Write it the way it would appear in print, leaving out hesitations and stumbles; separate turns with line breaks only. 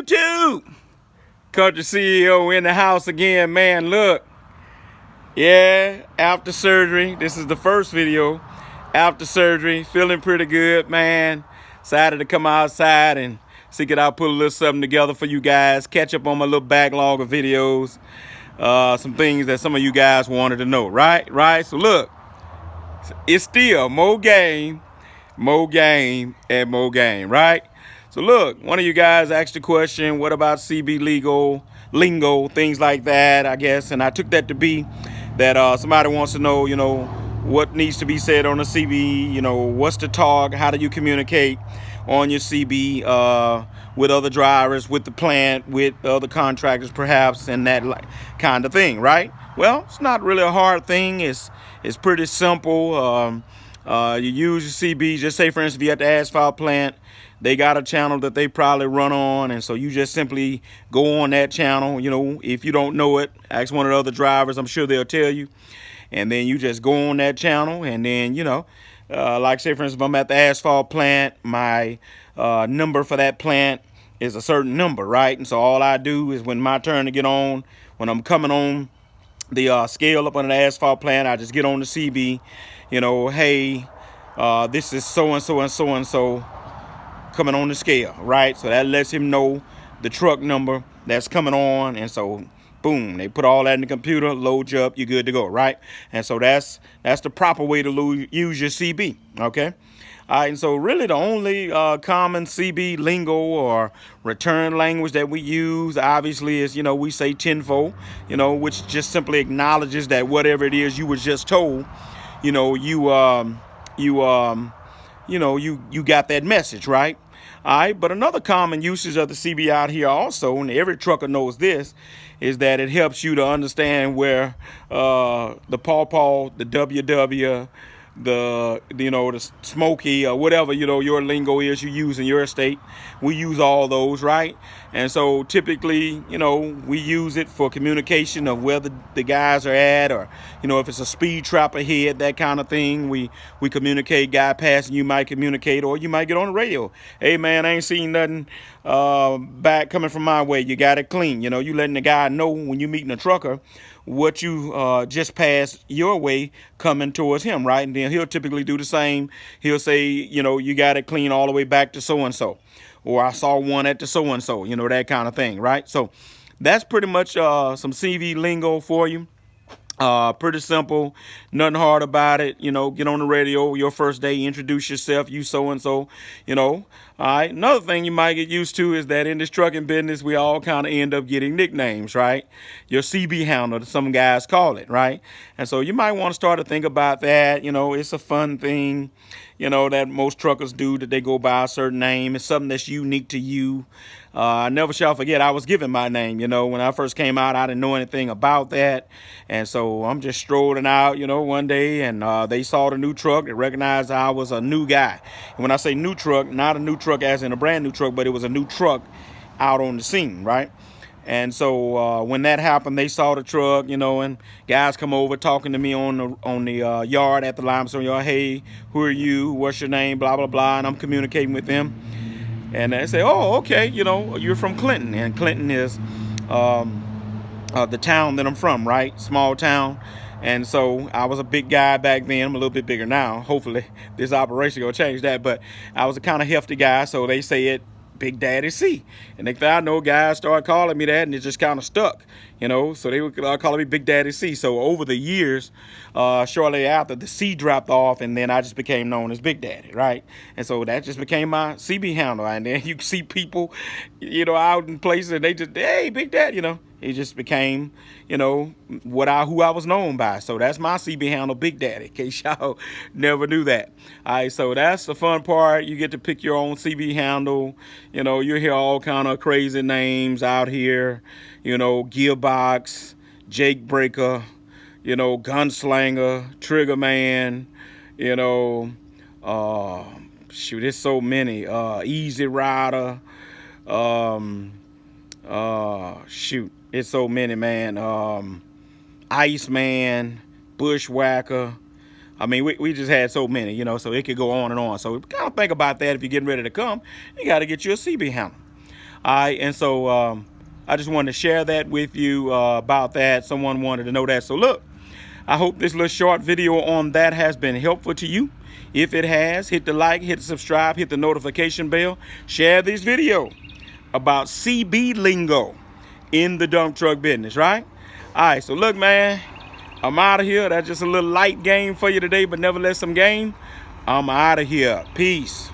YouTube? Country CEO in the house again, man. Look, yeah, after surgery, this is the first video. After surgery, feeling pretty good, man. Decided to come outside and see could I put a little something together for you guys. Catch up on my little backlog of videos. Some things that some of you guys wanted to know, right? So look, it's still more game, and more game, right? So look, one of you guys asked the question, what about CB lingo, things like that, I guess. And I took that to be that somebody wants to know, what needs to be said on a CB, what's the talk, how do you communicate on your CB with other drivers, with the plant, with other contractors perhaps, and that kind of thing, right? Well, it's not really a hard thing. It's pretty simple. You use your CB, just say for instance, if you're at the asphalt plant, they got a channel that they probably run on, and so you just simply go on that channel. If you don't know it, ask one of the other drivers, I'm sure they'll tell you. And then you just go on that channel, and then, like say for instance, if I'm at the asphalt plant, my number for that plant is a certain number, right? And so all I do is when my turn to get on, when I'm coming on the scale up on the asphalt plant, I just get on the CB, hey, this is so-and-so and so-and-so coming on the scale, right? So that lets him know the truck number that's coming on, and so boom, they put all that in the computer, load you up, you're good to go, right? And so that's the proper way to use your CB, okay? All right, and so really the only common CB lingo or return language that we use, obviously, is, we say tenfold, which just simply acknowledges that whatever it is you was just told, you got that message, right? All right, but another common usage of the CB out here also, and every trucker knows this, is that it helps you to understand where the pawpaw, the WW, the smoky or whatever, your lingo is you use in your state. We use all those, right? And so typically, we use it for communication of where the guys are at, or, if it's a speed trap ahead, that kind of thing. We communicate, guy passing, you might communicate, or you might get on the radio. Hey man, I ain't seen nothing back coming from my way. You got it clean. You letting the guy know when you meeting a trucker what you just passed your way coming towards him, right? And then he'll typically do the same. He'll say, you got it clean all the way back to so-and-so, or I saw one at the so-and-so, that kind of thing, right? So that's pretty much some CV lingo for you. Pretty simple, nothing hard about it. Get on the radio your first day, introduce yourself, you so-and-so, all right. Another thing you might get used to is that in this trucking business, we all kind of end up getting nicknames, right? Your CB handler, some guys call it, right? And so you might want to start to think about that. It's a fun thing, that most truckers do, that they go by a certain name. It's something that's unique to you. I never shall forget, I was given my name, when I first came out, I didn't know anything about that. And so I'm just strolling out, one day, and they saw the new truck. They recognized I was a new guy. And when I say new truck, not a new truck as in a brand new truck, but it was a new truck out on the scene, right? And so when that happened, they saw the truck, and guys come over talking to me on the yard at the limestone yard. Hey, who are you? What's your name? Blah, blah, blah. And I'm communicating with them. And they say, oh, okay, you're from Clinton. And Clinton is the town that I'm from, right? Small town. And so I was a big guy back then. I'm a little bit bigger now. Hopefully this operation going to change that. But I was a kind of hefty guy, so they say it, Big Daddy C. And next thing I know, guys started calling me that, and it just kind of stuck, so they were calling me Big Daddy C. So over the years, shortly after, the C dropped off, and then I just became known as Big Daddy, right? And so that just became my CB handle. And then you see people, out in places, and they just, hey, Big Daddy, it just became, who I was known by. So that's my CB handle, Big Daddy, in case y'all never knew that. All right, so that's the fun part. You get to pick your own CB handle. You hear all kind of crazy names out here, Gearbox, Jake Breaker, Gunslinger, Trigger Man, shoot, there's so many. Easy Rider, shoot, it's so many, man. Iceman, Bushwhacker. I mean, we just had so many, so it could go on and on. So kind of think about that if you're getting ready to come. You got to get you a CB handle. All right, and so I just wanted to share that with you about that. Someone wanted to know that. So look, I hope this little short video on that has been helpful to you. If it has, hit the like, hit the subscribe, hit the notification bell. Share this video about CB lingo in the dump truck business, right? All right, so look, man, I'm out of here. That's just a little light game for you today, but nevertheless some game. I'm out of here. Peace.